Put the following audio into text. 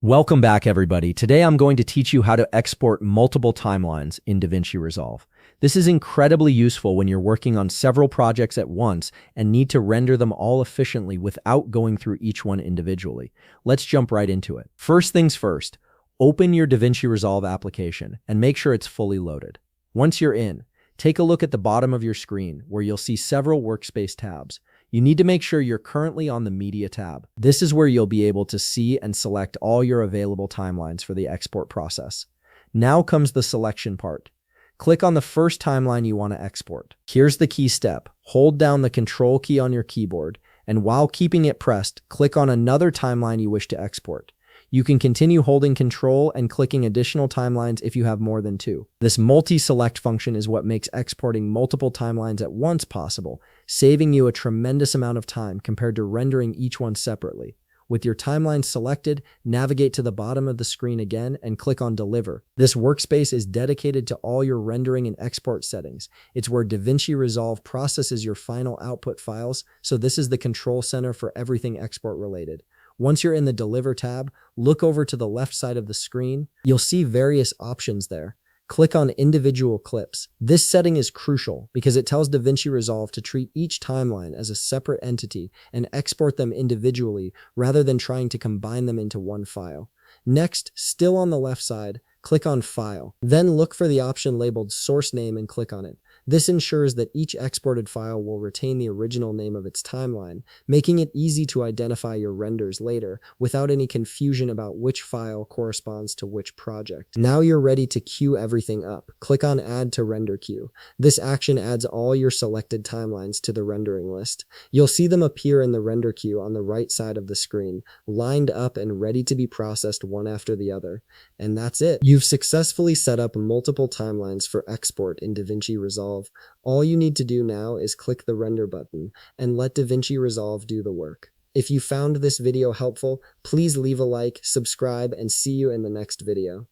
Welcome back, everybody. Today I'm going to teach you how to export multiple timelines in DaVinci Resolve. This is incredibly useful when you're working on several projects at once and need to render them all efficiently without going through each one individually. Let's jump right into it. First things first, open your DaVinci Resolve application and make sure it's fully loaded. Once you're in, take a look at the bottom of your screen where you'll see several workspace tabs. You need to make sure you're currently on the Media tab. This is where you'll be able to see and select all your available timelines for the export process. Now comes the selection part. Click on the first timeline you want to export. Here's the key step. Hold down the Control key on your keyboard, and while keeping it pressed, click on another timeline you wish to export. You can continue holding Control and clicking additional timelines if you have more than two. This multi-select function is what makes exporting multiple timelines at once possible, saving you a tremendous amount of time compared to rendering each one separately. With your timeline selected, navigate to the bottom of the screen again and click on Deliver. This workspace is dedicated to all your rendering and export settings. It's where DaVinci Resolve processes your final output files, so this is the control center for everything export related. Once you're in the Deliver tab, look over to the left side of the screen. You'll see various options there. Click on Individual Clips. This setting is crucial because it tells DaVinci Resolve to treat each timeline as a separate entity and export them individually rather than trying to combine them into one file. Next, still on the left side, click on File. Then look for the option labeled Source Name and click on it. This ensures that each exported file will retain the original name of its timeline, making it easy to identify your renders later without any confusion about which file corresponds to which project. Now you're ready to queue everything up. Click on Add to Render Queue. This action adds all your selected timelines to the rendering list. You'll see them appear in the render queue on the right side of the screen, lined up and ready to be processed one after the other. And that's it. You've successfully set up multiple timelines for export in DaVinci Resolve. All you need to do now is click the render button and let DaVinci Resolve do the work. If you found this video helpful, please leave a like, subscribe, and see you in the next video.